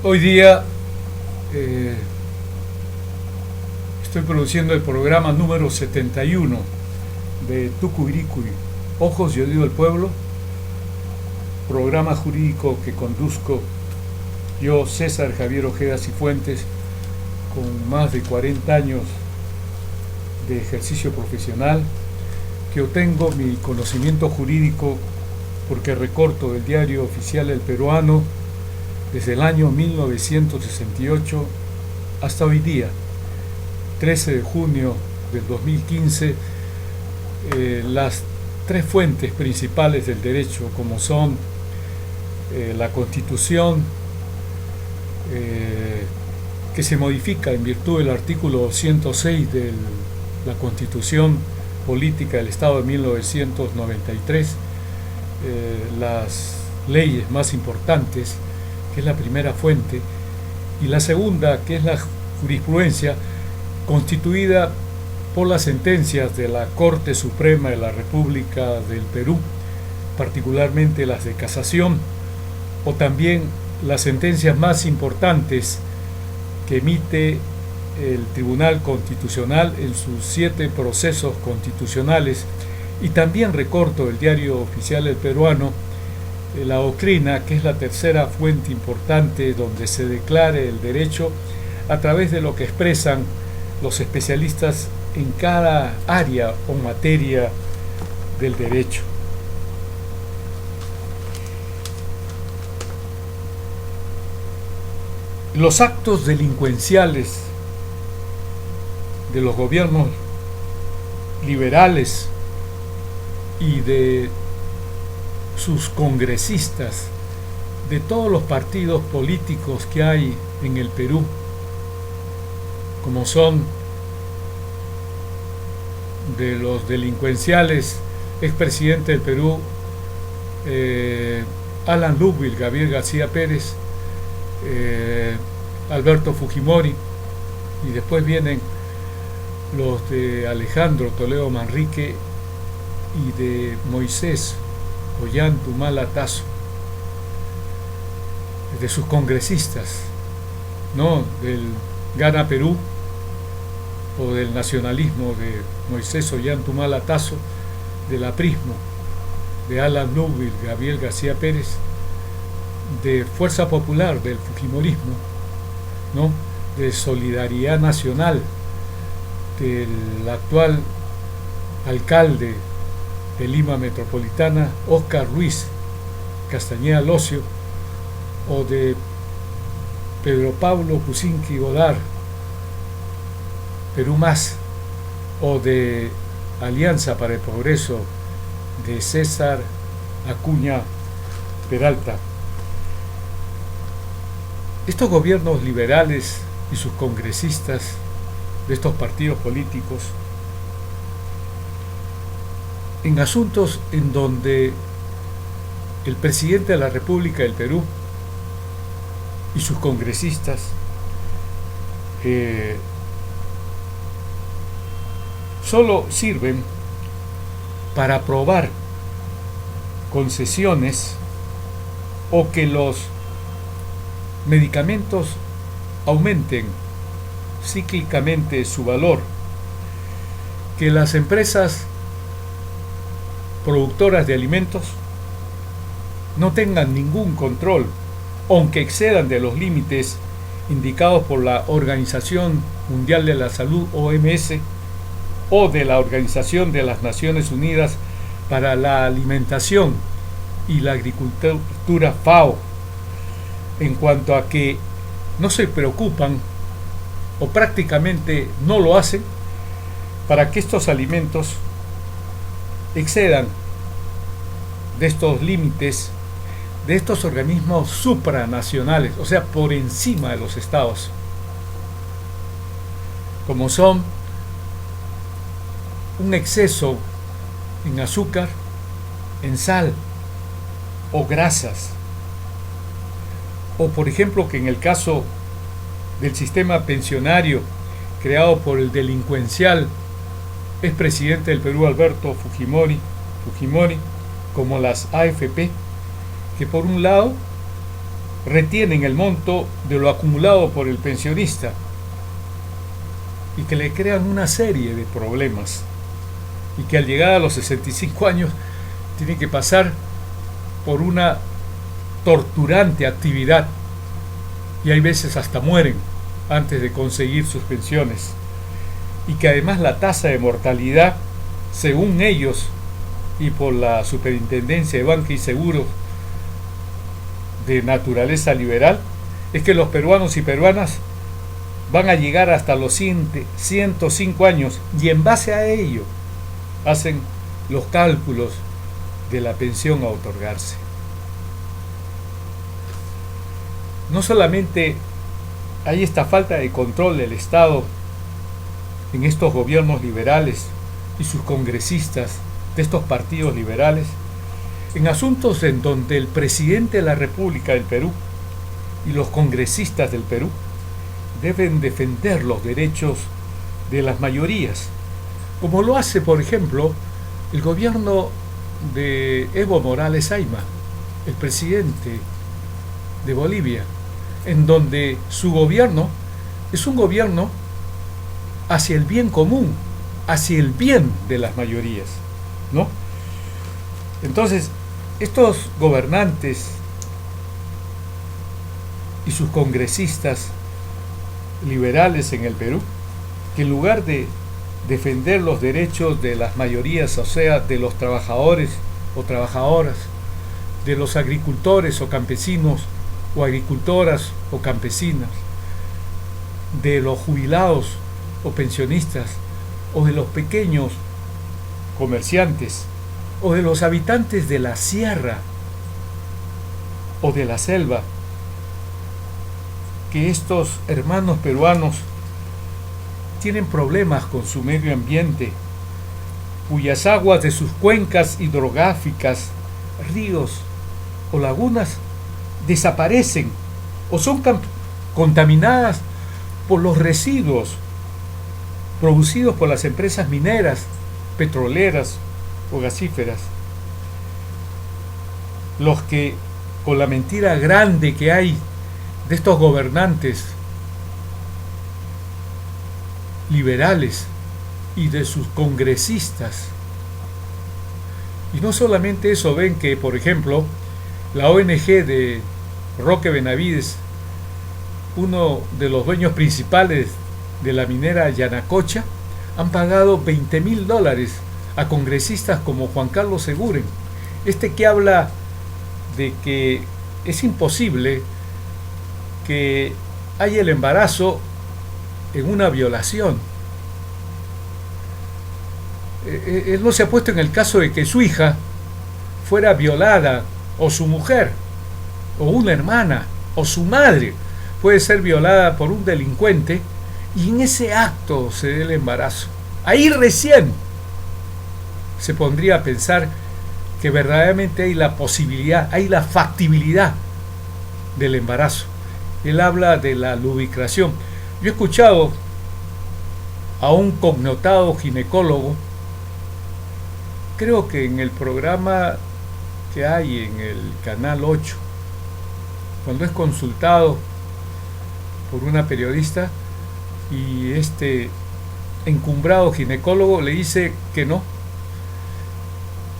Hoy día eh, estoy produciendo el programa número 71 de Tucuyricui, Ojos y Oído del Pueblo, programa jurídico que conduzco yo, César Javier Ojeda Cifuentes, con más de 40 años de ejercicio profesional, que obtengo mi conocimiento jurídico porque recorto del Diario Oficial El Peruano desde el año 1968 hasta hoy día, 13 de junio del 2015, las tres fuentes principales del derecho, como son la Constitución, que se modifica en virtud del artículo 206 de la Constitución Política del Estado de 1993, las leyes más importantes, que es la primera fuente, y la segunda, que es la jurisprudencia, constituida por las sentencias de la Corte Suprema de la República del Perú, particularmente las de casación, o también las sentencias más importantes que emite el Tribunal Constitucional en sus 7 procesos constitucionales, y también recorto el Diario Oficial El Peruano, la doctrina, que es la tercera fuente importante donde se declare el derecho a través de lo que expresan los especialistas en cada área o materia del derecho. Los actos delincuenciales de los gobiernos liberales y de sus congresistas, de todos los partidos políticos que hay en el Perú, como son de los delincuenciales expresidente del Perú, Alan Ludwig, Gabriel García Pérez, Alberto Fujimori, y después vienen los de Alejandro Toledo Manrique y de Moisés Ollanta Tazo, de sus congresistas, ¿no? Del Gana Perú o del nacionalismo de Moisés Ollanta Tazo, del aprismo de Alan Ludwig, Gabriel García Pérez, de Fuerza Popular, del Fujimorismo, ¿no? De Solidaridad Nacional, del actual alcalde de Lima Metropolitana, Óscar Ruiz Castañeda Locio, o de Pedro Pablo Kuczynski Godard, Perú Más, o de Alianza para el Progreso, de César Acuña Peralta. Estos gobiernos liberales y sus congresistas de estos partidos políticos, en asuntos en donde el presidente de la República del Perú y sus congresistas solo sirven para aprobar concesiones o que los medicamentos aumenten cíclicamente su valor, que las empresas productoras de alimentos no tengan ningún control, aunque excedan de los límites indicados por la Organización Mundial de la Salud, OMS, o de la Organización de las Naciones Unidas para la Alimentación y la Agricultura, FAO, en cuanto a que no se preocupan o prácticamente no lo hacen para que estos alimentos excedan de estos límites de estos organismos supranacionales, o sea, por encima de los estados, como son un exceso en azúcar, en sal o grasas, o por ejemplo que en el caso del sistema pensionario creado por el delincuencial expresidente del Perú Alberto Fujimori, como las AFP, que por un lado retienen el monto de lo acumulado por el pensionista y que le crean una serie de problemas, y que al llegar a los 65 años tiene que pasar por una torturante actividad y hay veces hasta mueren antes de conseguir sus pensiones, y que además la tasa de mortalidad, según ellos y por la Superintendencia de Banca y Seguros de naturaleza liberal, es que los peruanos y peruanas van a llegar hasta los 105 años, y en base a ello hacen los cálculos de la pensión a otorgarse. No solamente hay esta falta de control del Estado en estos gobiernos liberales y sus congresistas de estos partidos liberales, en asuntos en donde el presidente de la República del Perú y los congresistas del Perú deben defender los derechos de las mayorías, como lo hace, por ejemplo, el gobierno de Evo Morales Ayma, el presidente de Bolivia, en donde su gobierno es un gobierno hacia el bien común, hacia el bien de las mayorías, ¿no? Entonces, estos gobernantes y sus congresistas liberales en el Perú, que en lugar de defender los derechos de las mayorías, o sea, de los trabajadores o trabajadoras, de los agricultores o campesinos o agricultoras o campesinas, de los jubilados o pensionistas, o de los pequeños comerciantes, o de los habitantes de la sierra o de la selva, que estos hermanos peruanos tienen problemas con su medio ambiente, cuyas aguas de sus cuencas hidrográficas, ríos o lagunas desaparecen o son contaminadas por los residuos producidos por las empresas mineras, petroleras o gasíferas. Los que, con la mentira grande que hay de estos gobernantes liberales y de sus congresistas, y no solamente eso, ven que, por ejemplo, la ONG de Roque Benavides, uno de los dueños principales de la minera Yanacocha, han pagado $20,000 a congresistas como Juan Carlos Seguren, que habla de que es imposible que haya el embarazo en una violación. Él no se ha puesto en el caso de que su hija fuera violada, o su mujer, o una hermana, o su madre puede ser violada por un delincuente, y en ese acto se dé el embarazo. Ahí recién se pondría a pensar que verdaderamente hay la posibilidad, hay la factibilidad del embarazo. Él habla de la lubricación. Yo he escuchado a un connotado ginecólogo, creo que en el programa que hay en el Canal 8, cuando es consultado por una periodista, y este encumbrado ginecólogo le dice que no,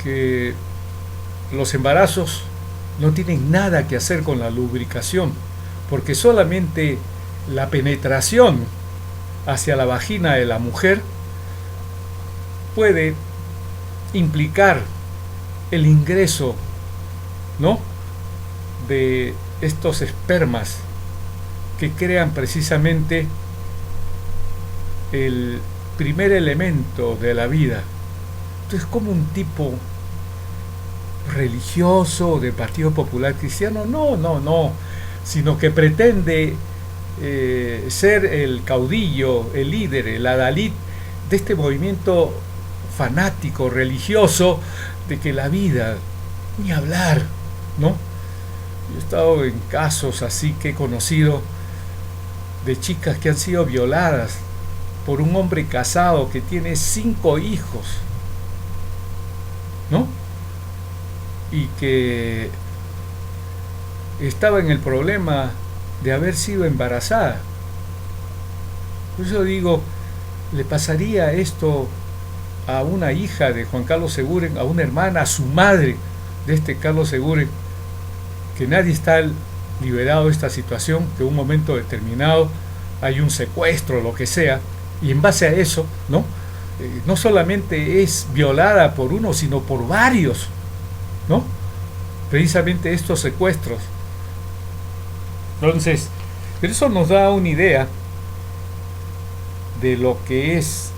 que los embarazos no tienen nada que hacer con la lubricación, porque solamente la penetración hacia la vagina de la mujer puede implicar el ingreso, ¿no?, de estos espermas que crean precisamente el primer elemento de la vida. Entonces, como un tipo religioso del Partido Popular Cristiano, no, sino que pretende ser el caudillo, el líder, el adalid de este movimiento fanático, religioso, de que la vida, ni hablar, ¿no? Yo he estado en casos así que he conocido de chicas que han sido violadas por un hombre casado que tiene 5 hijos, ¿no? Y que estaba en el problema de haber sido embarazada. Por eso digo, ¿le pasaría esto a una hija de Juan Carlos Seguren, a una hermana, a su madre de este Carlos Seguren, que nadie está liberado de esta situación, que en un momento determinado hay un secuestro, lo que sea, y en base a eso, ¿no? No solamente es violada por uno, sino por varios, ¿no? Precisamente estos secuestros. Entonces, eso nos da una idea de lo que es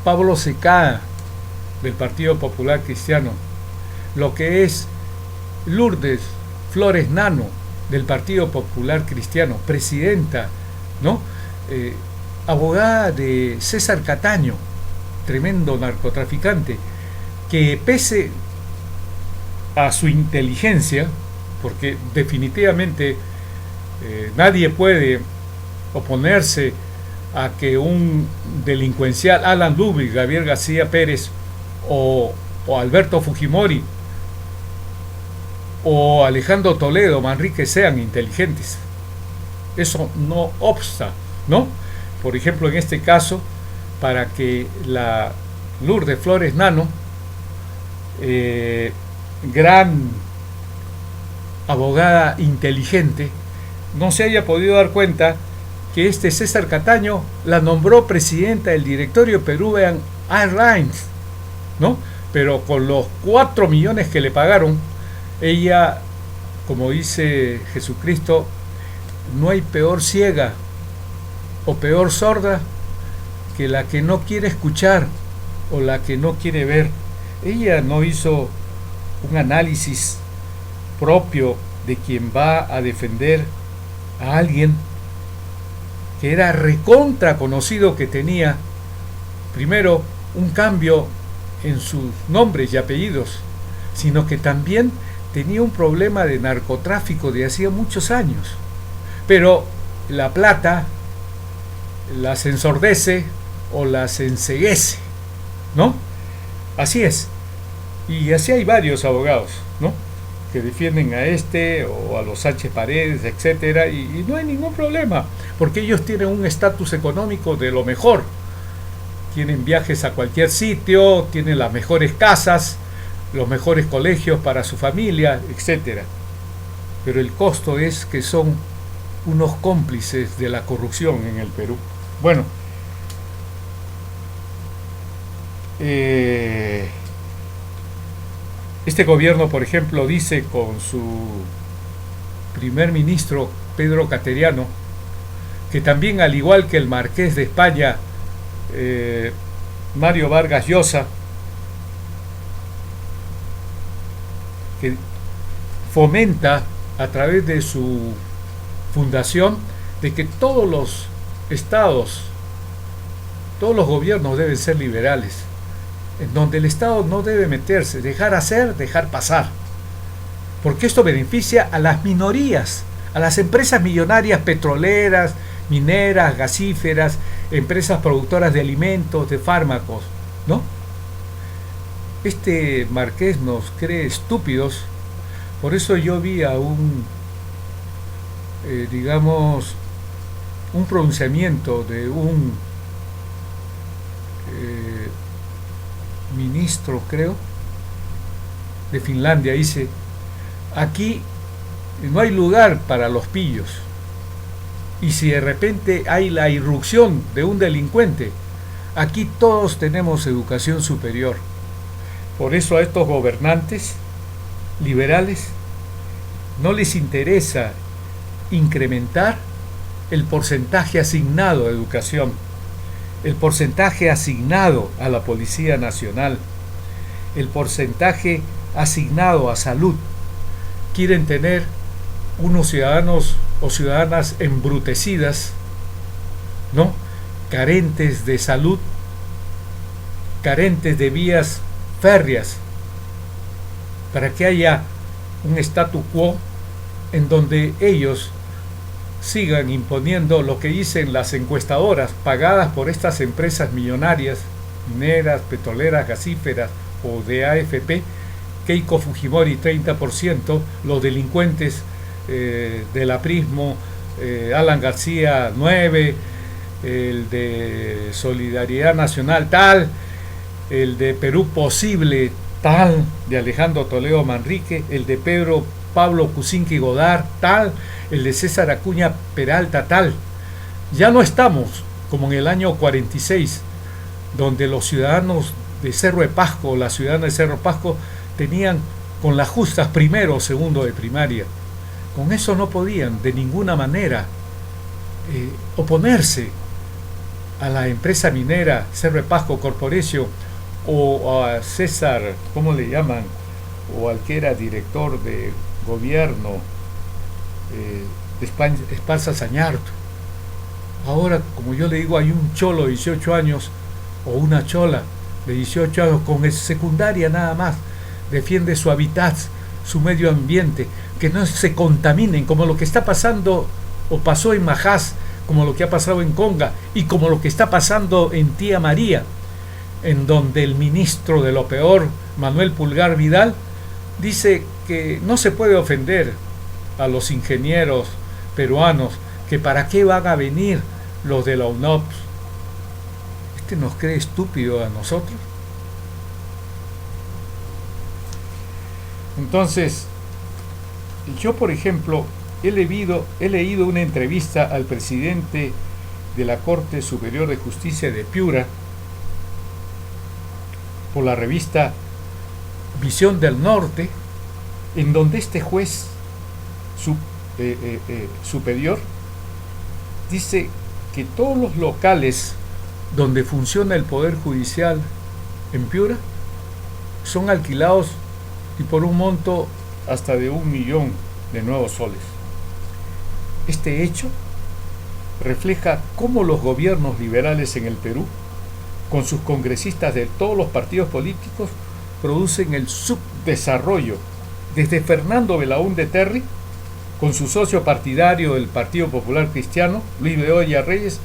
Pablo Secada del Partido Popular Cristiano, lo que es Lourdes Flores Nano del Partido Popular Cristiano, presidenta, ¿no? Abogada de César Cataño, tremendo narcotraficante, que pese a su inteligencia, porque definitivamente nadie puede oponerse a que un delincuencial, Alan Ludwig, Gabriel García Pérez o Alberto Fujimori o Alejandro Toledo, Manrique sean inteligentes. Eso no obsta, ¿no? Por ejemplo, en este caso, para que la Lourdes Flores Nano, gran abogada inteligente, no se haya podido dar cuenta que este César Cataño la nombró presidenta del directorio Peruvian Airlines, ¿no? Pero con los 4 millones que le pagaron, ella, como dice Jesucristo, no hay peor ciega o peor sorda que la que no quiere escuchar o la que no quiere ver. Ella no hizo un análisis propio de quien va a defender a alguien que era recontra conocido, que tenía primero un cambio en sus nombres y apellidos, sino que también tenía un problema de narcotráfico de hacía muchos años. Pero la plata las ensordece o las enceguece, ¿no? Así es. Y así hay varios abogados, ¿no?, que defienden a este o a los Sánchez Paredes, etcétera, y no hay ningún problema, porque ellos tienen un estatus económico de lo mejor. Tienen viajes a cualquier sitio, tienen las mejores casas, los mejores colegios para su familia, etcétera. Pero el costo es que son unos cómplices de la corrupción en el Perú. Bueno, este gobierno, por ejemplo, dice con su primer ministro, Pedro Cateriano, que también, al igual que el marqués de España, Mario Vargas Llosa, que fomenta a través de su fundación de que todos los estados, todos los gobiernos deben ser liberales, en donde el Estado no debe meterse, dejar hacer, dejar pasar, porque esto beneficia a las minorías, a las empresas millonarias petroleras, mineras, gasíferas, empresas productoras de alimentos, de fármacos, ¿no? Este marqués nos cree estúpidos. Por eso yo vi a un pronunciamiento de un ministro, creo, de Finlandia. Dice: aquí no hay lugar para los pillos, y si de repente hay la irrupción de un delincuente, aquí todos tenemos educación superior. Por eso a estos gobernantes liberales no les interesa incrementar el porcentaje asignado a educación, el porcentaje asignado a la Policía Nacional, el porcentaje asignado a salud. Quieren tener unos ciudadanos o ciudadanas embrutecidas, ¿no?, carentes de salud, carentes de vías férreas, para que haya un statu quo en donde ellos sigan imponiendo lo que dicen las encuestadoras pagadas por estas empresas millonarias, mineras, petroleras, gasíferas o de AFP: Keiko Fujimori 30%, los delincuentes del aprismo, Alan García 9, el de Solidaridad Nacional tal, el de Perú Posible tal, de Alejandro Toledo Manrique, el de Pedro Pablo Kuczynski Godard tal, el de César Acuña Peralta tal. Ya no estamos como en el año 46, donde los ciudadanos de Cerro de Pasco, las ciudadanas de Cerro de Pasco, tenían con las justas primero o segundo de primaria. Con eso no podían de ninguna manera oponerse a la empresa minera Cerro de Pasco Corporation o a César, ¿cómo le llaman? O al que era director de gobierno, Esparza Sañarto. Ahora, como yo le digo, hay un cholo de 18 años o una chola de 18 años con secundaria nada más, defiende su hábitat, su medio ambiente, que no se contaminen, como lo que está pasando o pasó en Majás, como lo que ha pasado en Conga y como lo que está pasando en Tía María, en donde el ministro de lo peor, Manuel Pulgar Vidal, dice que no se puede ofender a los ingenieros peruanos, que para qué van a venir los de la UNOPS. ¿Nos cree estúpido a nosotros? Entonces, yo por ejemplo he leído una entrevista al presidente de la Corte Superior de Justicia de Piura por la revista Visión del Norte, en donde este juez superior dice que todos los locales donde funciona el Poder Judicial en Piura son alquilados y por un monto hasta de 1 millón de nuevos soles. Este hecho refleja cómo los gobiernos liberales en el Perú, con sus congresistas de todos los partidos políticos, producen el subdesarrollo, desde Fernando Belaúnde Terry, con su socio partidario del Partido Popular Cristiano, Luis Bedoya Reyes,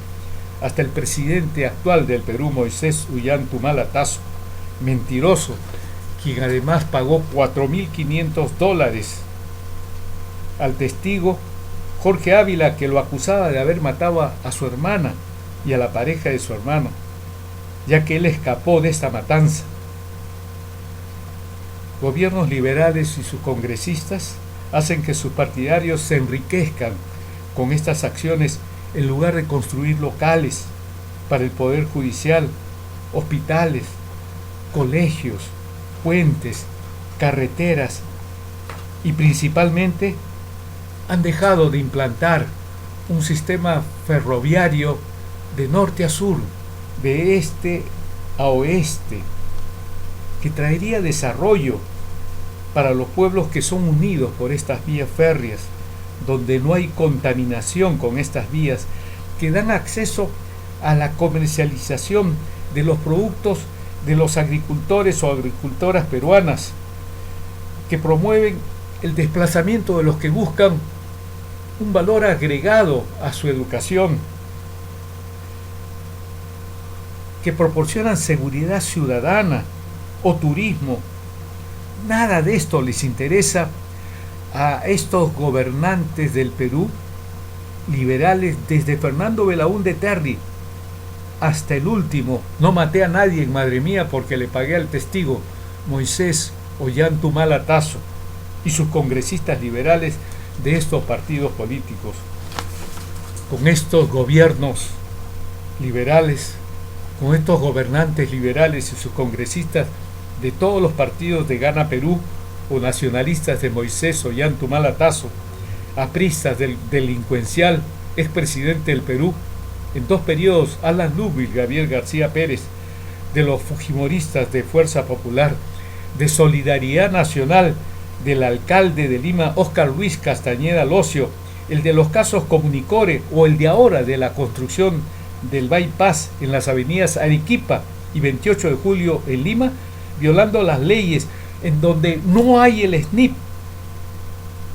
hasta el presidente actual del Perú, Moisés Ollanta Tazo, mentiroso, quien además pagó $4.500 al testigo Jorge Ávila, que lo acusaba de haber matado a su hermana y a la pareja de su hermano, ya que él escapó de esta matanza. Gobiernos liberales y sus congresistas hacen que sus partidarios se enriquezcan con estas acciones en lugar de construir locales para el Poder Judicial, hospitales, colegios, puentes, carreteras, y principalmente han dejado de implantar un sistema ferroviario de norte a sur, de este a oeste, que traería desarrollo para los pueblos que son unidos por estas vías férreas, donde no hay contaminación con estas vías, que dan acceso a la comercialización de los productos de los agricultores o agricultoras peruanas, que promueven el desplazamiento de los que buscan un valor agregado a su educación, que proporcionan seguridad ciudadana o turismo. Nada de esto les interesa a estos gobernantes del Perú, liberales, desde Fernando Belaúnde Terry hasta el último. No maté a nadie, madre mía, porque le pagué al testigo, Moisés Ollanta Tazo, y sus congresistas liberales de estos partidos políticos. Con estos gobiernos liberales, con estos gobernantes liberales y sus congresistas de todos los partidos de Gana Perú o nacionalistas de Moisés Ollanta Tazo, apristas del delincuencial expresidente del Perú en 2 periodos, Alan Lubich, Gabriel García Pérez, de los fujimoristas de Fuerza Popular, de Solidaridad Nacional, del alcalde de Lima, Óscar Luis Castañeda Locio, el de los casos Comunicore o el de ahora de la construcción del bypass en las avenidas Arequipa y 28 de julio en Lima, violando las leyes, en donde no hay el SNIP,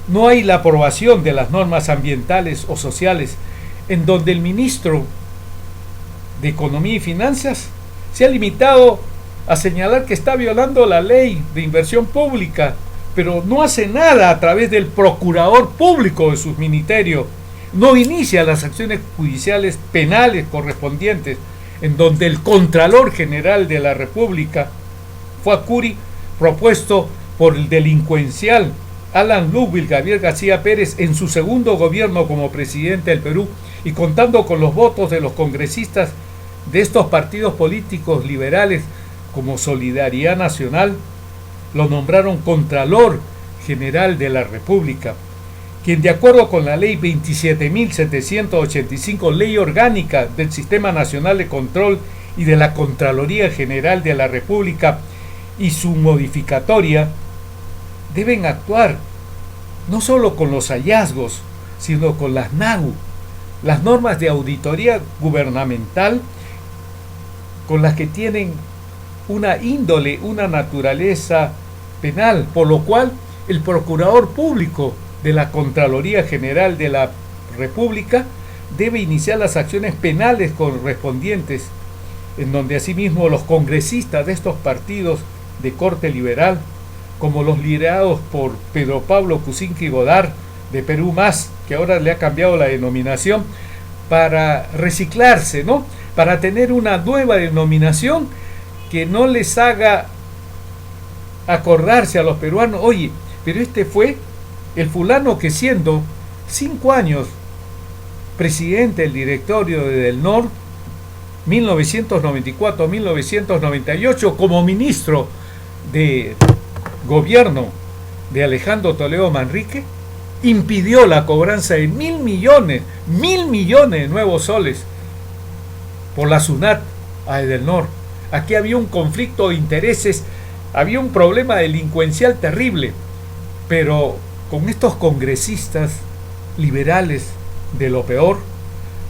no hay la aprobación de las normas ambientales o sociales, en donde el ministro de Economía y Finanzas se ha limitado a señalar que está violando la ley de inversión pública pero no hace nada a través del procurador público de sus ministerios, no inicia las acciones judiciales penales correspondientes, en donde el Contralor General de la República fue a Curi, propuesto por el delincuencial Alan Ludwig Gabriel García Pérez en su segundo gobierno como presidente del Perú, y contando con los votos de los congresistas de estos partidos políticos liberales como Solidaridad Nacional, lo nombraron Contralor General de la República, quien, de acuerdo con la ley 27.785, ley orgánica del Sistema Nacional de Control y de la Contraloría General de la República y su modificatoria, deben actuar no solo con los hallazgos, sino con las NAGU, las normas de auditoría gubernamental, con las que tienen una índole, una naturaleza penal, por lo cual el Procurador Público de la Contraloría General de la República debe iniciar las acciones penales correspondientes, en donde asimismo los congresistas de estos partidos de corte liberal, como los liderados por Pedro Pablo Kuczynski Godard de Perú Más, que ahora le ha cambiado la denominación para reciclarse, ¿no? Para tener una nueva denominación que no les haga acordarse a los peruanos, oye, pero este fue el fulano que, siendo 5 años presidente del directorio de Del Nor, 1994-1998, como ministro de gobierno de Alejandro Toledo Manrique, impidió la cobranza de 1.000 millones de nuevos soles por la SUNAT a Edelnor. Aquí había un conflicto de intereses, había un problema delincuencial terrible, pero con estos congresistas liberales de lo peor,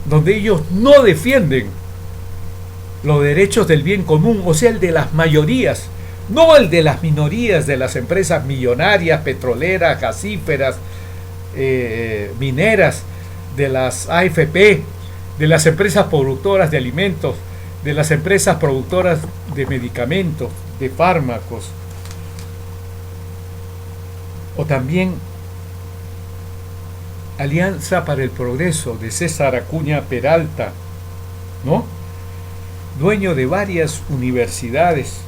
donde ellos no defienden los derechos del bien común, o sea, el de las mayorías, no el de las minorías de las empresas millonarias, petroleras, gasíferas, mineras, de las AFP, de las empresas productoras de alimentos, de las empresas productoras de medicamentos, de fármacos, o también Alianza para el Progreso de César Acuña Peralta, ¿no? Dueño de varias universidades,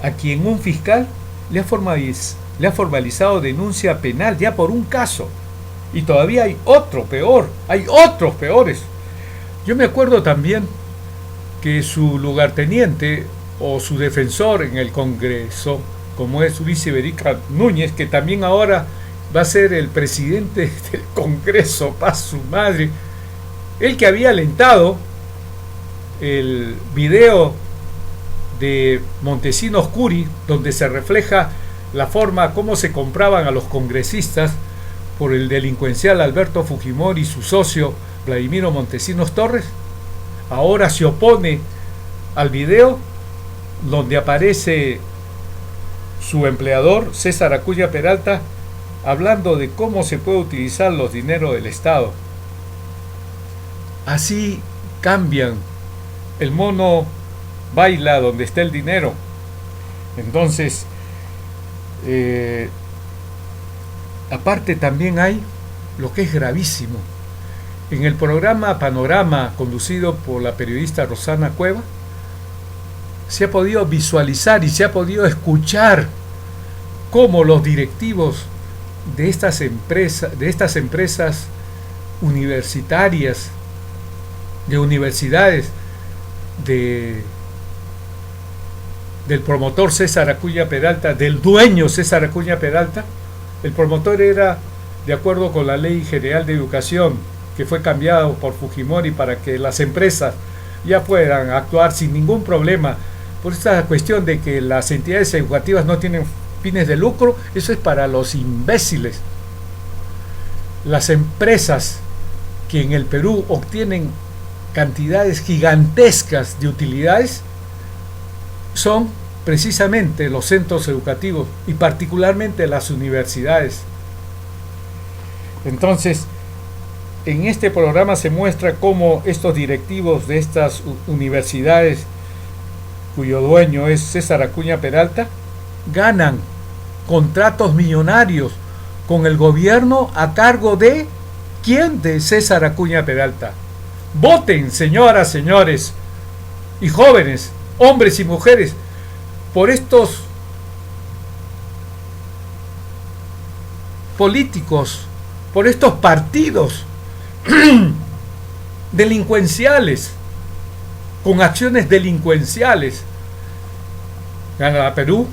a quien un fiscal le ha formalizado denuncia penal ya por un caso, y todavía hay otro peor, hay otros peores. Yo me acuerdo también que su lugarteniente o su defensor en el Congreso, como es Luis Iberica Núñez, que también ahora va a ser el presidente del Congreso, paz su madre, el que había alentado el video de Montesinos Curi, donde se refleja la forma como se compraban a los congresistas por el delincuencial Alberto Fujimori y su socio Vladimiro Montesinos Torres, ahora se opone al video donde aparece su empleador César Acuña Peralta hablando de cómo se puede utilizar los dineros del Estado. Así cambian. El mono baila donde está el dinero. Entonces, aparte también hay lo que es gravísimo. En el programa Panorama, conducido por la periodista Rosana Cueva, se ha podido visualizar y se ha podido escuchar cómo los directivos de estas empresas universitarias, de universidades, del promotor César Acuña Peralta, del dueño César Acuña Peralta. El promotor era, de acuerdo con la Ley General de Educación, que fue cambiado por Fujimori para que las empresas ya puedan actuar sin ningún problema, por esta cuestión de que las entidades educativas no tienen fines de lucro. Eso es para los imbéciles. Las empresas que en el Perú obtienen cantidades gigantescas de utilidades son precisamente los centros educativos y particularmente las universidades. Entonces, en este programa se muestra cómo estos directivos de estas universidades, cuyo dueño es César Acuña Peralta, ganan contratos millonarios con el gobierno a cargo de ¿quién? De César Acuña Peralta. Voten, señoras, señores y jóvenes, hombres y mujeres, por estos políticos, por estos partidos delincuenciales, con acciones delincuenciales. Gana Perú,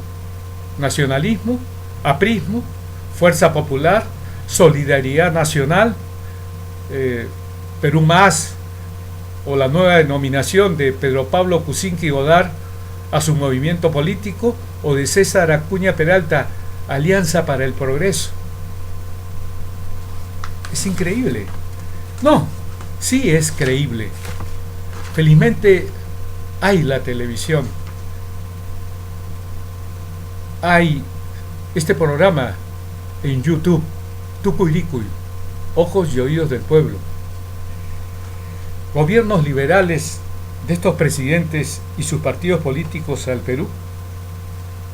nacionalismo, aprismo, Fuerza Popular, Solidaridad Nacional, Perú Más, o la nueva denominación de Pedro Pablo Kuczynski Godard a su movimiento político, o de César Acuña Peralta, Alianza para el Progreso. Es increíble. No, sí es creíble. Felizmente hay la televisión. Hay este programa en YouTube, Tucuiricuy, Ojos y Oídos del Pueblo. Gobiernos liberales de estos presidentes y sus partidos políticos al Perú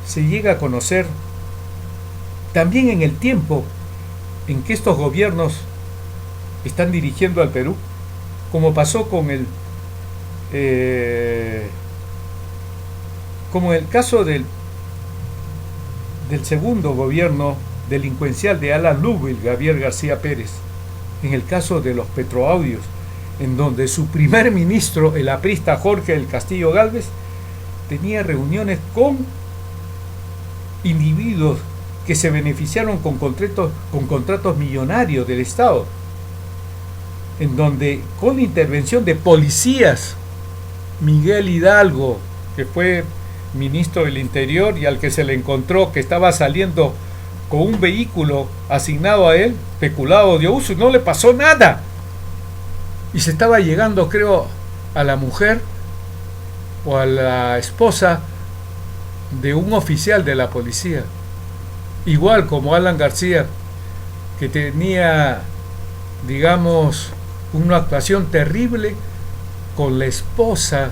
se llega a conocer también en el tiempo en que estos gobiernos están dirigiendo al Perú, como pasó con el caso del segundo gobierno delincuencial de Alan Lubbe, Gabriel García Pérez, en el caso de los petroaudios, en donde su primer ministro, el aprista Jorge del Castillo Gálvez, tenía reuniones con individuos que se beneficiaron con contratos millonarios del Estado, en donde con la intervención de policías, Miguel Hidalgo, que fue ministro del Interior y al que se le encontró que estaba saliendo con un vehículo asignado a él, peculado de uso, y no le pasó nada, y se estaba llegando, creo, a la mujer o a la esposa de un oficial de la policía, igual como Alan García, que tenía, digamos, una actuación terrible con la esposa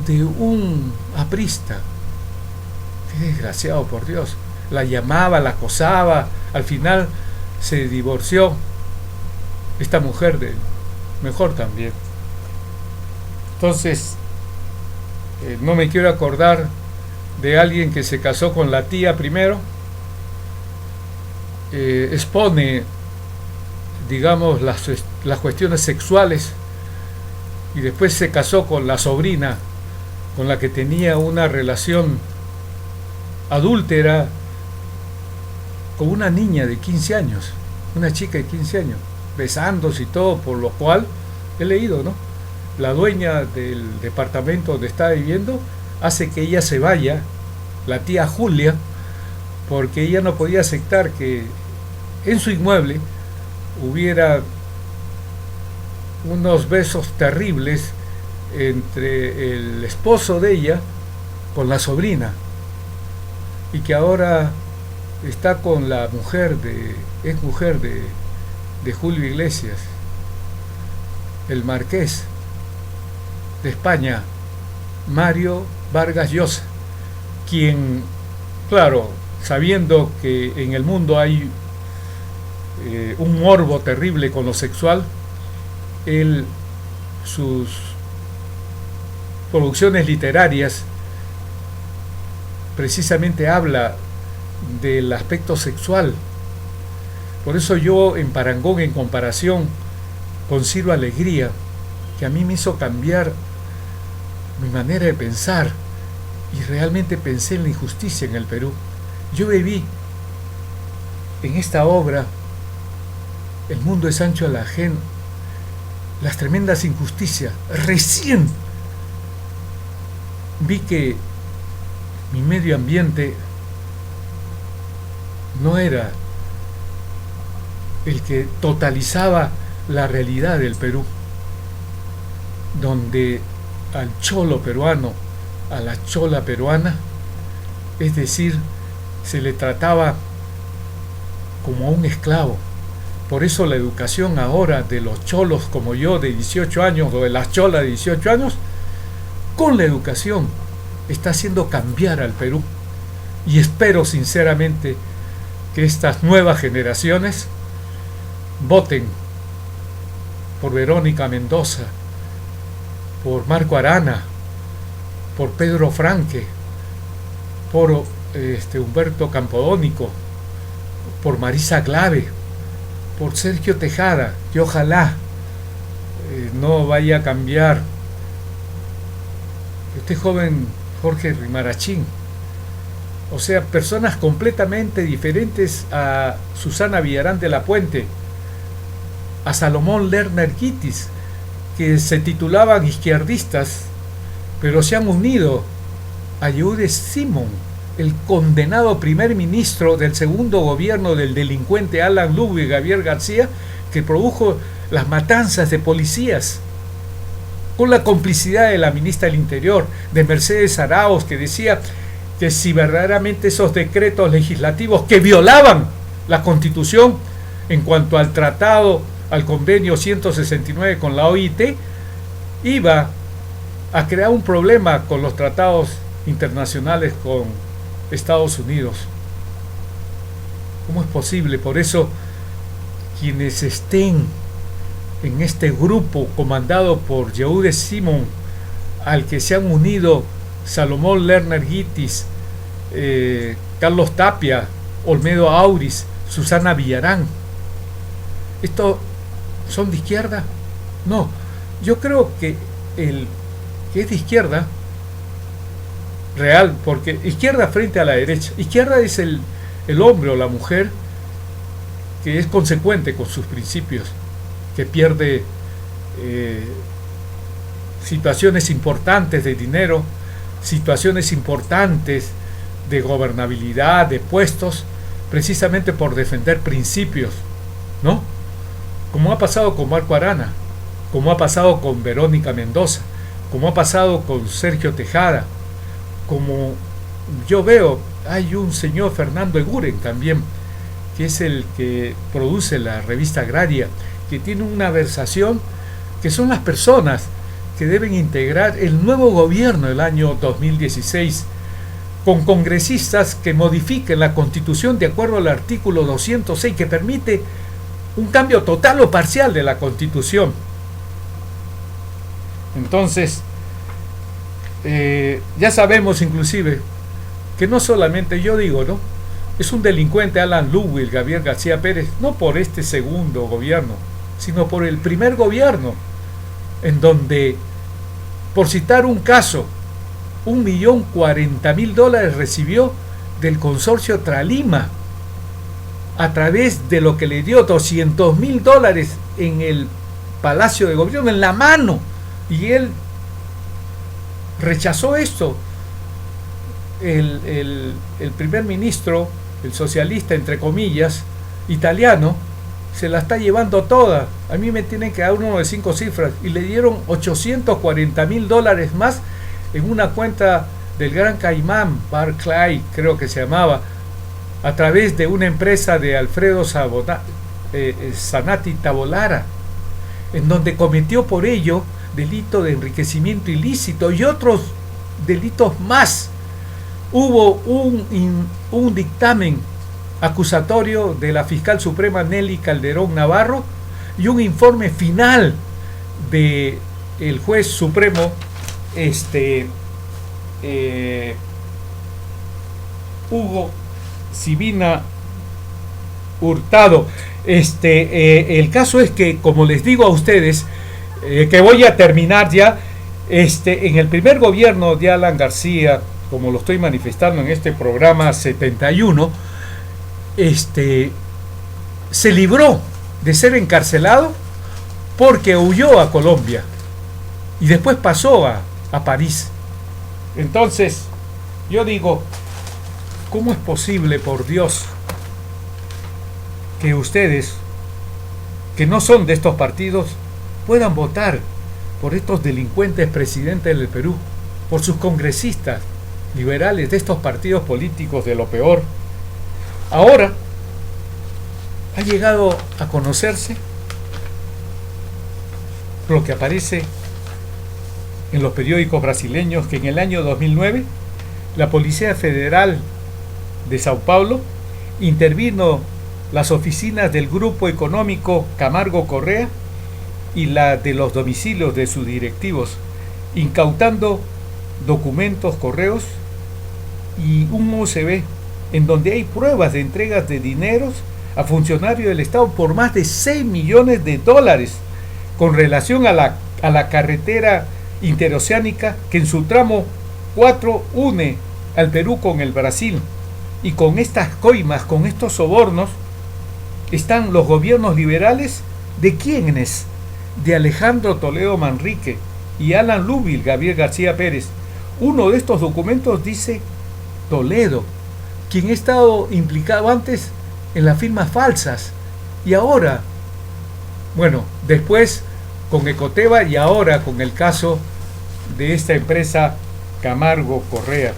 de un aprista. Qué desgraciado, por Dios. La llamaba, la acosaba, al final se divorció esta mujer de mejor también. Entonces, no me quiero acordar de alguien que se casó con la tía primero, expone, digamos, las cuestiones sexuales, y después se casó con la sobrina, con la que tenía una relación adúltera con una niña de 15 años, una chica de 15 años, besándose y todo, por lo cual he leído, ¿no? La dueña del departamento donde está viviendo hace que ella se vaya, la tía Julia, porque ella no podía aceptar que en su inmueble hubiera unos besos terribles entre el esposo de ella con la sobrina, y que ahora está con la mujer es mujer de Julio Iglesias, el marqués de España, Mario Vargas Llosa, quien, claro, sabiendo que en el mundo hay un morbo terrible con lo sexual, sus producciones literarias precisamente habla del aspecto sexual. Por eso yo en Parangón, en comparación con Ciro Alegría, que a mí me hizo cambiar mi manera de pensar, y realmente pensé en la injusticia en el Perú. Yo viví en esta obra, El mundo es ancho al ajeno, las tremendas injusticias. Recién vi que mi medio ambiente no era el que totalizaba la realidad del Perú, donde al cholo peruano, a la chola peruana, es decir, se le trataba como a un esclavo. Por eso la educación ahora de los cholos como yo de 18 años, o de las cholas de 18 años, con la educación está haciendo cambiar al Perú. y espero sinceramente que estas nuevas generaciones voten por Verónica Mendoza, por Marco Arana, por Pedro Franque, por Humberto Campodónico, por Marisa Glave, por Sergio Tejada, y ojalá no vaya a cambiar este joven Jorge Rimarachín. O sea, personas completamente diferentes a Susana Villarán de la Puente, a Salomón Lerner Guitis, que se titulaban izquierdistas, pero se han unido a Yehude Simon, el condenado primer ministro del segundo gobierno del delincuente Alan Ludwig Gabriel García, que produjo las matanzas de policías, con la complicidad de la ministra del Interior, de Mercedes Arauz, que decía que si verdaderamente esos decretos legislativos que violaban la Constitución en cuanto al tratado, al convenio 169 con la OIT, iba a crear un problema con los tratados internacionales con Estados Unidos. ¿Cómo es posible? Por eso, quienes estén en este grupo comandado por Yehude Simon, al que se han unido Salomón Lerner Guitis, Carlos Tapia, Olmedo Auris, Susana Villarán, ¿esto son de izquierda? No, yo creo que que es de izquierda real, porque izquierda frente a la derecha. Izquierda es el hombre o la mujer que es consecuente con sus principios, que pierde situaciones importantes de dinero, situaciones importantes de gobernabilidad, de puestos, precisamente por defender principios, ¿no? Como ha pasado con Marco Arana, como ha pasado con Verónica Mendoza, como ha pasado con Sergio Tejada, como yo veo, hay un señor Fernando Eguren también, que es el que produce la revista Agraria, que tiene una versación que son las personas que deben integrar el nuevo gobierno del año 2016, con congresistas que modifiquen la Constitución de acuerdo al artículo 206, que permite un cambio total o parcial de la Constitución. Entonces, ya sabemos inclusive que no solamente, yo digo, ¿no?, es un delincuente Alan Ludwig Gabriel García Pérez, no por este segundo gobierno, sino por el primer gobierno, en donde, por citar un caso, $1.040.000 recibió del consorcio Tralima, a través de lo que le dio $200.000 en el Palacio de Gobierno, en la mano, y él rechazó esto. El primer ministro, el socialista entre comillas, italiano, se la está llevando toda. A mí me tienen que dar uno de 5 cifras, y le dieron $840.000 más en una cuenta del Gran Caimán, Barclay creo que se llamaba, a través de una empresa de Alfredo Zanatti Tabolara, en donde cometió por ello delito de enriquecimiento ilícito y otros delitos más. Hubo un dictamen acusatorio de la fiscal suprema Nelly Calderón Navarro y un informe final de el juez supremo Hugo Sibina Hurtado. El caso es que, como les digo a ustedes, que voy a terminar ya, en el primer gobierno de Alan García, como lo estoy manifestando en este programa 71, se libró de ser encarcelado porque huyó a Colombia y después pasó a París. Entonces, yo digo, ¿cómo es posible, por Dios, que ustedes, que no son de estos partidos, puedan votar por estos delincuentes presidentes del Perú, por sus congresistas liberales de estos partidos políticos de lo peor? Ahora ha llegado a conocerse lo que aparece en los periódicos brasileños, que en el año 2009 la Policía Federal de Sao Paulo, intervino las oficinas del Grupo Económico Camargo Correa y la de los domicilios de sus directivos, incautando documentos, correos y un USB en donde hay pruebas de entregas de dineros a funcionarios del Estado por más de 6 millones de dólares con relación a la carretera interoceánica que en su tramo 4 une al Perú con el Brasil. Y con estas coimas, con estos sobornos, están los gobiernos liberales. ¿De quiénes? De Alejandro Toledo Manrique y Alan Lubbil Gabriel García Pérez. Uno de estos documentos dice Toledo, quien ha estado implicado antes en las firmas falsas y ahora, bueno, después con Ecoteva y ahora con el caso de esta empresa Camargo Correa.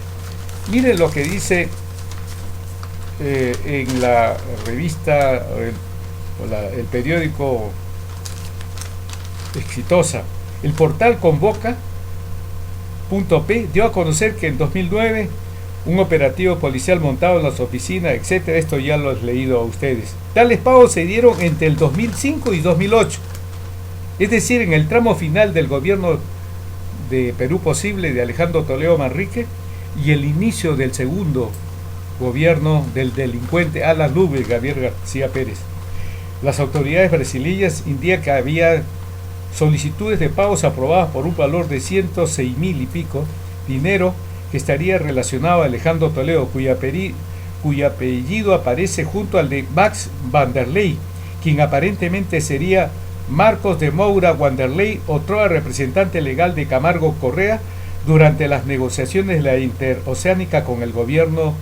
Miren lo que dice en la revista el periódico Exitosa. El portal Convoca.p dio a conocer que en 2009 un operativo policial montado en las oficinas, etcétera, esto ya lo he leído a ustedes. Tales pagos se dieron entre el 2005 y 2008, es decir, en el tramo final del gobierno de Perú Posible de Alejandro Toledo Manrique y el inicio del segundo gobierno del delincuente Alan Lubbil Gabriel García Pérez. Las autoridades brasileñas indican que había solicitudes de pagos aprobadas por un valor de 106.000 y pico, dinero que estaría relacionado a Alejandro Toledo, cuyo apellido aparece junto al de Max Vanderlei, quien aparentemente sería Marcos de Moura Wanderlei, otro representante legal de Camargo Correa durante las negociaciones de la interoceánica con el gobierno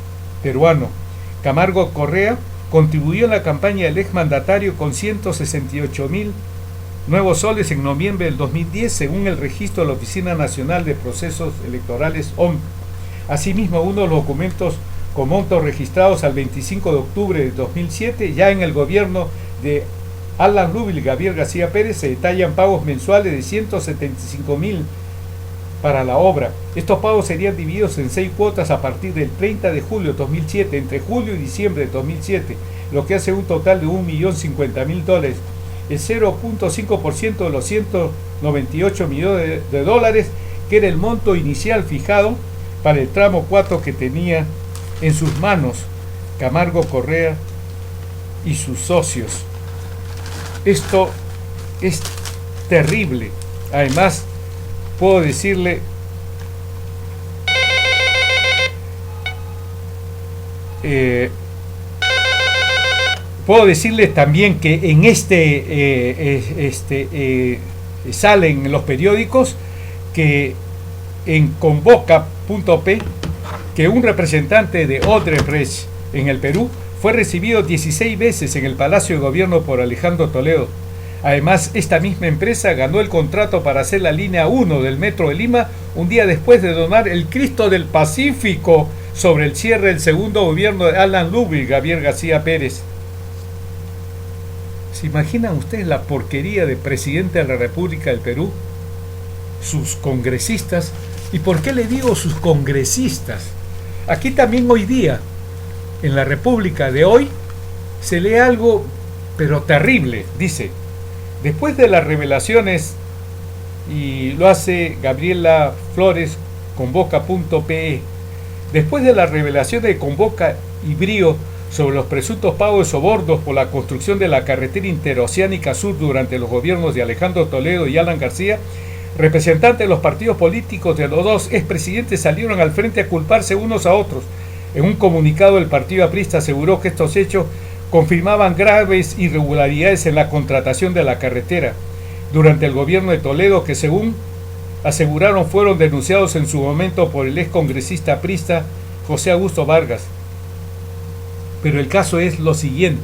peruano. Camargo Correa contribuyó en la campaña del exmandatario con 168.000 nuevos soles en noviembre del 2010, según el registro de la Oficina Nacional de Procesos Electorales, OMP. Asimismo, uno de los documentos con montos registrados al 25 de octubre de 2007, ya en el gobierno de Alan Lubbil Gabriel García Pérez, se detallan pagos mensuales de 175.000 para la obra. Estos pagos serían divididos en 6 cuotas a partir del 30 de julio de 2007, entre julio y diciembre de 2007, lo que hace un total de $1.050.000. El 0.5% de los 198 millones de dólares, que era el monto inicial fijado para el tramo 4 que tenía en sus manos Camargo Correa y sus socios. Esto es terrible. Además, puedo decirle también que en salen en los periódicos que en Convoca.p que un representante de Odebrecht en el Perú fue recibido 16 veces en el Palacio de Gobierno por Alejandro Toledo. Además, esta misma empresa ganó el contrato para hacer la línea 1 del Metro de Lima un día después de donar el Cristo del Pacífico sobre el cierre del segundo gobierno de Alan Lubbil Gabriel García Pérez. ¿Se imaginan ustedes la porquería de presidente de la República del Perú? Sus congresistas. ¿Y por qué le digo sus congresistas? Aquí también hoy día, en la República de hoy, se lee algo, pero terrible. Dice: después de las revelaciones, y lo hace Gabriela Flores, Convoca.pe, después de las revelaciones de Convoca y Brío sobre los presuntos pagos de sobornos por la construcción de la carretera interoceánica sur durante los gobiernos de Alejandro Toledo y Alan García, representantes de los partidos políticos de los dos expresidentes salieron al frente a culparse unos a otros. En un comunicado, el partido aprista aseguró que estos hechos confirmaban graves irregularidades en la contratación de la carretera durante el gobierno de Toledo, que según aseguraron fueron denunciados en su momento por el excongresista aprista José Augusto Vargas. Pero el caso es lo siguiente: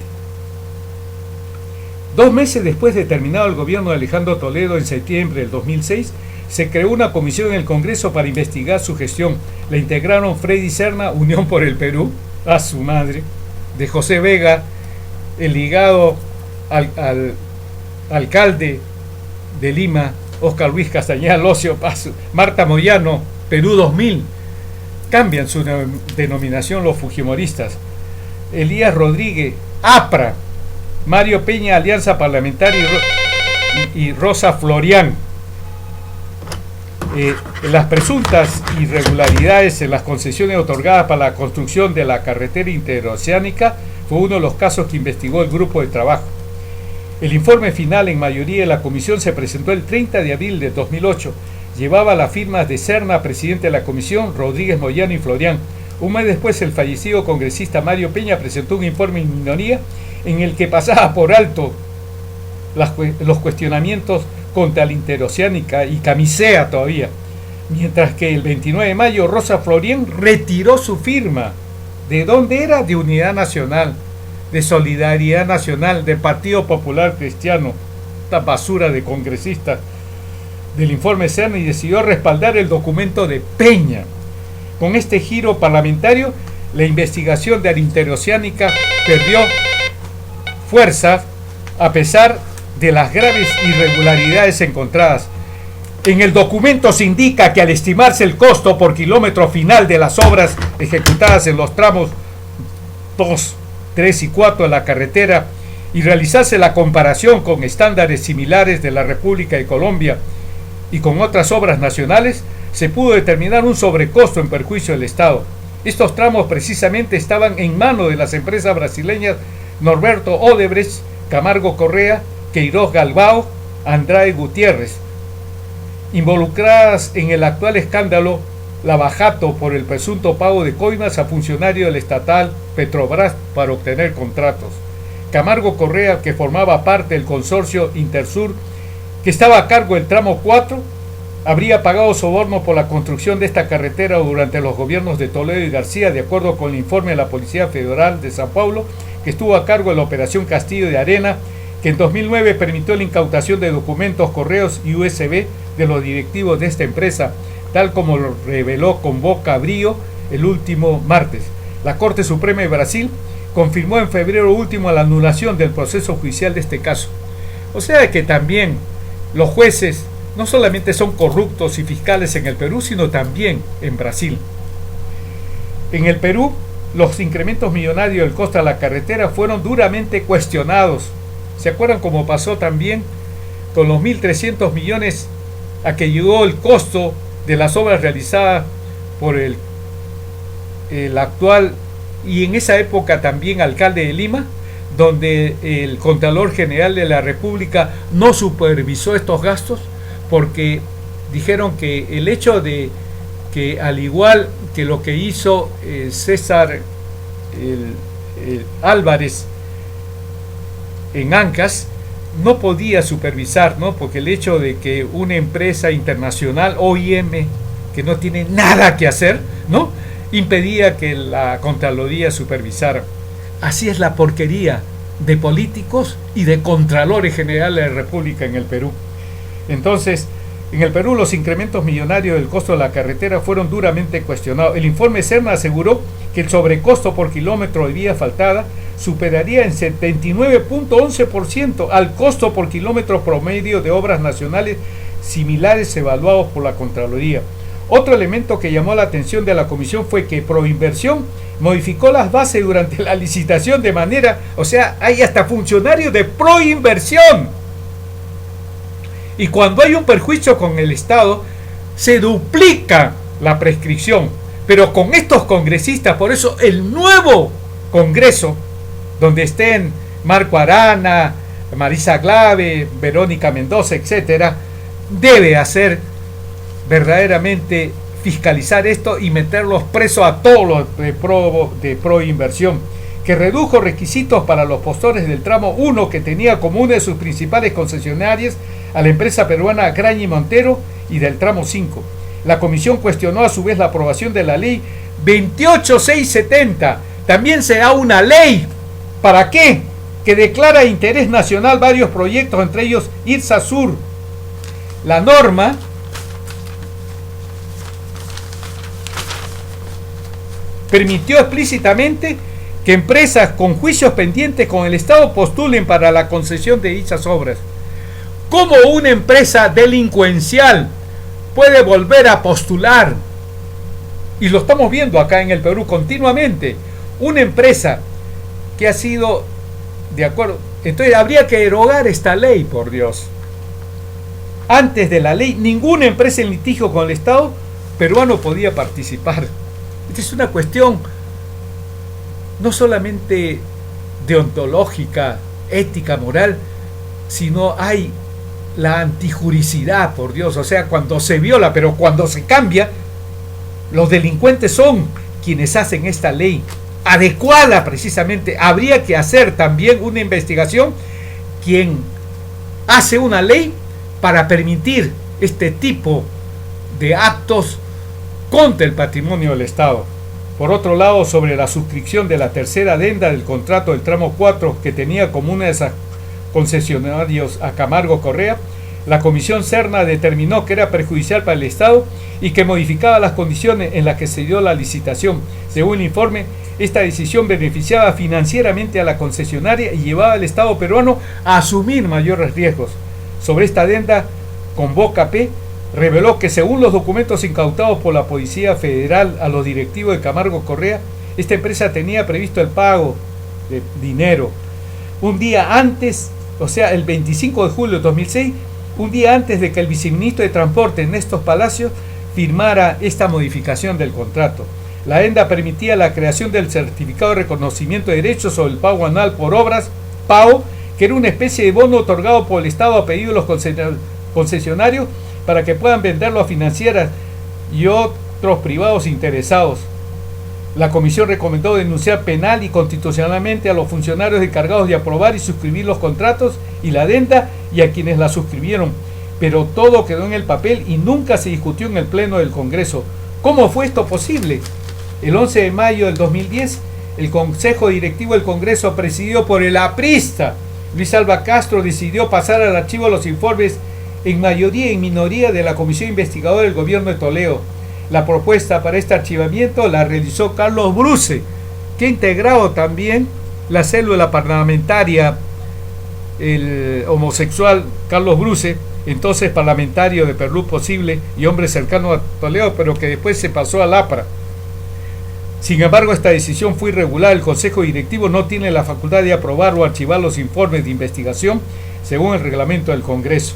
2 meses después de terminado el gobierno de Alejandro Toledo, en septiembre del 2006, se creó una comisión en el Congreso para investigar su gestión. La integraron Freddy Serna, Unión por el Perú, a su madre, de José Vega, el ligado al alcalde de Lima, Óscar Luis Castañeda Locio, Marta Moyano, Perú 2000, cambian su denominación los fujimoristas. Elías Rodríguez, APRA, Mario Peña, Alianza Parlamentaria, y Rosa Florián. Las presuntas irregularidades en las concesiones otorgadas para la construcción de la carretera interoceánica fue uno de los casos que investigó el grupo de trabajo. El informe final en mayoría de la comisión se presentó el 30 de abril de 2008. Llevaba las firmas de Serna, presidente de la comisión, Rodríguez, Moyano y Florián. Un mes después, el fallecido congresista Mario Peña presentó un informe en minoría en el que pasaba por alto los cuestionamientos contra la interoceánica y camisea todavía, mientras que el 29 de mayo Rosa Florián retiró su firma. ¿De dónde era? De Unidad Nacional, de Solidaridad Nacional, del Partido Popular Cristiano, esta basura de congresistas del informe Serna, y decidió respaldar el documento de Peña. Con este giro parlamentario, la investigación de la interoceánica perdió fuerza a pesar de las graves irregularidades encontradas. En el documento se indica que al estimarse el costo por kilómetro final de las obras ejecutadas en los tramos 2, 3 y 4 de la carretera y realizarse la comparación con estándares similares de la República de Colombia y con otras obras nacionales, se pudo determinar un sobrecosto en perjuicio del Estado. Estos tramos precisamente estaban en manos de las empresas brasileñas Norberto Odebrecht, Camargo Correa, Queiroz Galbao, Andrade Gutiérrez, involucradas en el actual escándalo Lavajato por el presunto pago de coimas a funcionarios del estatal Petrobras para obtener contratos. Camargo Correa, que formaba parte del consorcio Intersur, que estaba a cargo del tramo 4, habría pagado soborno por la construcción de esta carretera durante los gobiernos de Toledo y García, de acuerdo con el informe de la Policía Federal de Sao Paulo, que estuvo a cargo de la Operación Castillo de Arena, que en 2009 permitió la incautación de documentos, correos y USB de los directivos de esta empresa, tal como lo reveló con boca brío el último martes. La Corte Suprema de Brasil confirmó en febrero último la anulación del proceso judicial de este caso. O sea que también los jueces no solamente son corruptos y fiscales en el Perú, sino también en Brasil. En el Perú, los incrementos millonarios del costo de la carretera fueron duramente cuestionados. ¿Se acuerdan cómo pasó también con los 1.300 millones a que llegó el costo de las obras realizadas por el actual y en esa época también alcalde de Lima, donde el Contralor General de la República no supervisó estos gastos porque dijeron que el hecho de que, al igual que lo que hizo César Álvarez en Ancas, no podía supervisar, ¿no? Porque el hecho de que una empresa internacional, OIM, que no tiene nada que hacer, ¿no?, impedía que la Contraloría supervisara. Así es la porquería de políticos y de Contralores Generales de la República en el Perú. Entonces, en el Perú los incrementos millonarios del costo de la carretera fueron duramente cuestionados. El informe Serna aseguró que el sobrecosto por kilómetro de vía asfaltada superaría en 79.11% al costo por kilómetro promedio de obras nacionales similares evaluados por la Contraloría. Otro elemento que llamó la atención de la comisión fue que Proinversión modificó las bases durante la licitación de manera, o sea, hay hasta funcionarios de Proinversión. Y cuando hay un perjuicio con el Estado, se duplica la prescripción. Pero con estos congresistas, por eso el nuevo Congreso, donde estén Marco Arana, Marisa Glave, Verónica Mendoza, etcétera, debe hacer verdaderamente fiscalizar esto y meterlos presos a todos los de Proinversión, que redujo requisitos para los postores del tramo 1, que tenía como una de sus principales concesionarias a la empresa peruana Graña y Montero, y del tramo 5. La comisión cuestionó a su vez la aprobación de la ley 28670. También se da una ley, ¿para qué?, que declara de interés nacional varios proyectos, entre ellos IRSA Sur. La norma permitió explícitamente que empresas con juicios pendientes con el Estado postulen para la concesión de dichas obras. ¿Cómo una empresa delincuencial puede volver a postular Y lo estamos viendo acá en el Perú continuamente. Una empresa que ha sido de acuerdo. Entonces habría que derogar esta ley, por Dios. Antes de la ley, ninguna empresa en litigio con el Estado peruano podía participar. Esta es una cuestión no solamente deontológica, ética, moral, sino hay la antijuricidad, por Dios. O sea, cuando se viola, pero cuando se cambia, los delincuentes son quienes hacen esta ley adecuada precisamente. Habría que hacer también una investigación quien hace una ley para permitir este tipo de actos contra el patrimonio del Estado. Por otro lado, sobre la suscripción de la tercera adenda del contrato del tramo 4 que tenía como una de esas concesionarios a Camargo Correa, la Comisión Serna determinó que era perjudicial para el Estado y que modificaba las condiciones en las que se dio la licitación. Según el informe, esta decisión beneficiaba financieramente a la concesionaria y llevaba al Estado peruano a asumir mayores riesgos. Sobre esta adenda, Convoca P reveló que según los documentos incautados por la Policía Federal a los directivos de Camargo Correa, esta empresa tenía previsto el pago de dinero un día antes, o sea, el 25 de julio de 2006, un día antes de que el viceministro de Transporte, Néstor Palacios, firmara esta modificación del contrato. La adenda permitía la creación del certificado de reconocimiento de derechos sobre el pago anual por obras, PAO, que era una especie de bono otorgado por el Estado a pedido de los concesionarios para que puedan venderlo a financieras y otros privados interesados. La comisión recomendó denunciar penal y constitucionalmente a los funcionarios encargados de aprobar y suscribir los contratos y la adenda y a quienes la suscribieron, pero todo quedó en el papel y nunca se discutió en el Pleno del Congreso. ¿Cómo fue esto posible? El 11 de mayo del 2010, el Consejo Directivo del Congreso, presidido por el aprista Luis Alva Castro, decidió pasar al archivo los informes en mayoría y en minoría de la Comisión Investigadora del Gobierno de Toledo. La propuesta para este archivamiento la realizó Carlos Bruce, que ha integrado también la célula parlamentaria, el homosexual Carlos Bruce, entonces parlamentario de Perú Posible y hombre cercano a Toledo, pero que después se pasó al APRA. Sin embargo, esta decisión fue irregular. El Consejo Directivo no tiene la facultad de aprobar o archivar los informes de investigación según el reglamento del Congreso.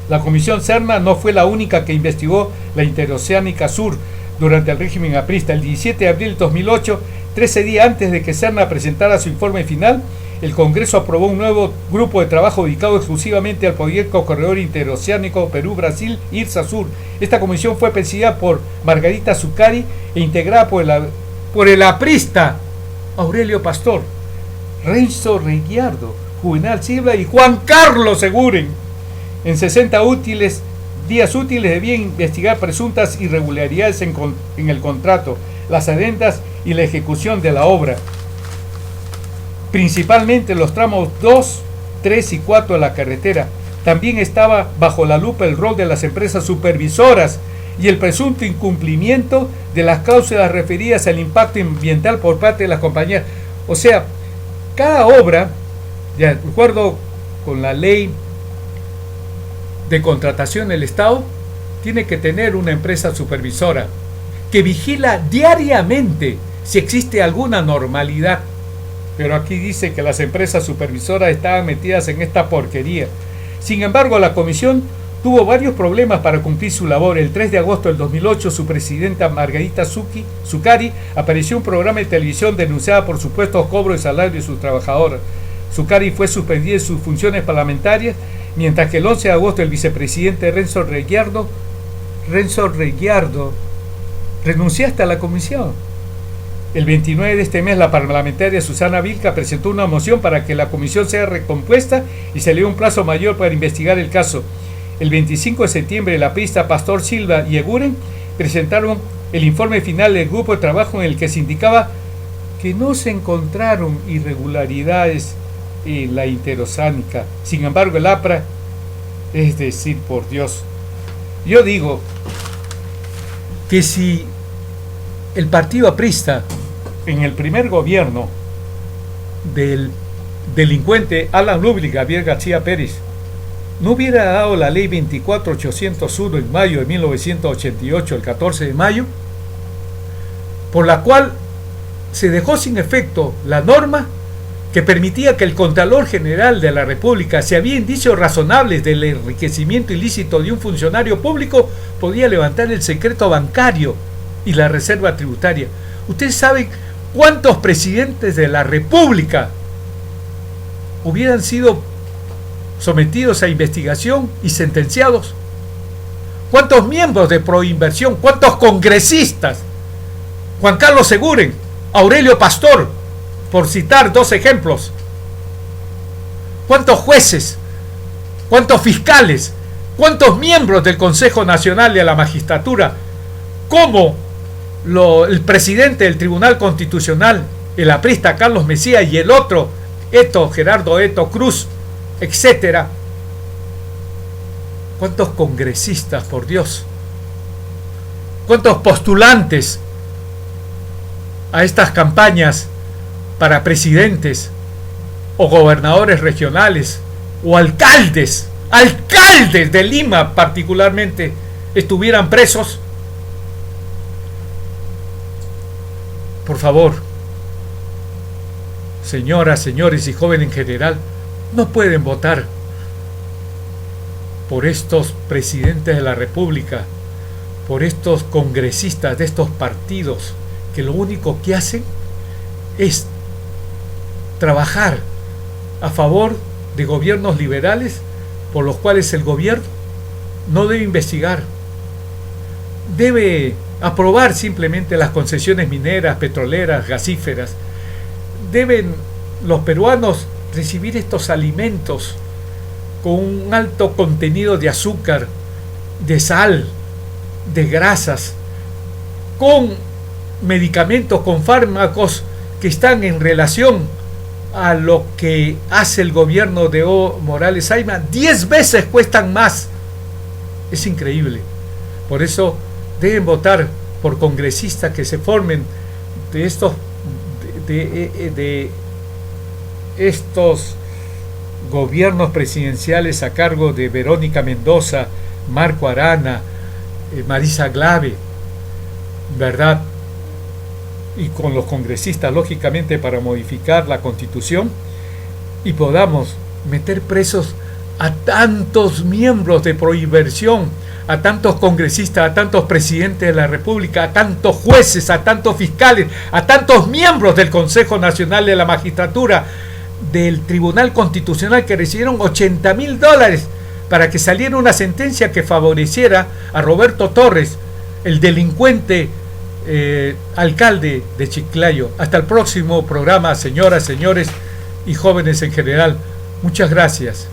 La Comisión Serna no fue la única que investigó la Interoceánica Sur durante el régimen aprista. El 17 de abril de 2008, 13 días antes de que Serna presentara su informe final, el Congreso aprobó un nuevo grupo de trabajo dedicado exclusivamente al proyecto Corredor Interoceánico Perú-Brasil, IRSA Sur. Esta comisión fue presidida por Margarita Zuccari e integrada por el aprista Aurelio Pastor, Renzo Reguiardo, Juvenal Silva y Juan Carlos Seguren. En 60 días útiles debían investigar presuntas irregularidades en el contrato, las adendas y la ejecución de la obra, principalmente los tramos 2, 3 y 4 de la carretera. También estaba bajo la lupa el rol de las empresas supervisoras y el presunto incumplimiento de las cláusulas referidas al impacto ambiental por parte de las compañías. O sea, cada obra, de acuerdo con la ley de contratación del Estado, tiene que tener una empresa supervisora que vigila diariamente si existe alguna normalidad. Pero aquí dice que las empresas supervisoras estaban metidas en esta porquería. Sin embargo, la comisión tuvo varios problemas para cumplir su labor. El 3 de agosto del 2008, su presidenta Margarita Zuccari apareció en un programa de televisión denunciada por supuestos cobros de salario de sus trabajadoras. Zuccari fue suspendida de sus funciones parlamentarias, mientras que el 11 de agosto el vicepresidente Renzo Reguiardo renunciaste a la comisión. El 29 de este mes, la parlamentaria Susana Vilca presentó una moción para que la comisión sea recompuesta y se le dio un plazo mayor para investigar el caso. El 25 de septiembre, la aprista Pastor Silva y Eguren presentaron el informe final del grupo de trabajo en el que se indicaba que no se encontraron irregularidades en la interoceánica. Sin embargo, el APRA, es decir, por Dios, yo digo que si el partido aprista en el primer gobierno del delincuente Alan Rubli y Gabriel García Pérez no hubiera dado la ley 24801 en mayo de 1988, el 14 de mayo, por la cual se dejó sin efecto la norma que permitía que el Contralor General de la República, si había indicios razonables del enriquecimiento ilícito de un funcionario público, podía levantar el secreto bancario y la reserva tributaria. ¿Ustedes saben cuántos presidentes de la República hubieran sido sometidos a investigación y sentenciados? ¿Cuántos miembros de Proinversión? ¿Cuántos congresistas? Juan Carlos Seguren, Aurelio Pastor, por citar dos ejemplos. ¿Cuántos jueces? ¿Cuántos fiscales? ¿Cuántos miembros del Consejo Nacional de la Magistratura? ¿Cómo el presidente del Tribunal Constitucional, el aprista Carlos Messía, y el otro, Gerardo Eto Cruz, etcétera? ¿Cuántos congresistas, por Dios? ¿Cuántos postulantes a estas campañas para presidentes o gobernadores regionales o alcaldes de Lima particularmente, estuvieran presos? Por favor, señoras, señores y jóvenes en general, no pueden votar por estos presidentes de la República, por estos congresistas de estos partidos que lo único que hacen es trabajar a favor de gobiernos liberales por los cuales el gobierno no debe investigar, debe aprobar simplemente las concesiones mineras, petroleras, gasíferas. Deben los peruanos recibir estos alimentos con un alto contenido de azúcar, de sal, de grasas, con medicamentos, con fármacos que están en relación a lo que hace el gobierno de Evo Morales Ayma. 10 veces cuestan más. Es increíble. Por eso deben votar por congresistas que se formen de estos gobiernos presidenciales a cargo de Verónica Mendoza, Marco Arana, Marisa Glave, ¿verdad? Y con los congresistas, lógicamente, para modificar la Constitución y podamos meter presos a tantos miembros de Proinversión, a tantos congresistas, a tantos presidentes de la República, a tantos jueces, a tantos fiscales, a tantos miembros del Consejo Nacional de la Magistratura, del Tribunal Constitucional, que recibieron $80.000 para que saliera una sentencia que favoreciera a Roberto Torres, el delincuente alcalde de Chiclayo. Hasta el próximo programa, señoras, señores y jóvenes en general. Muchas gracias.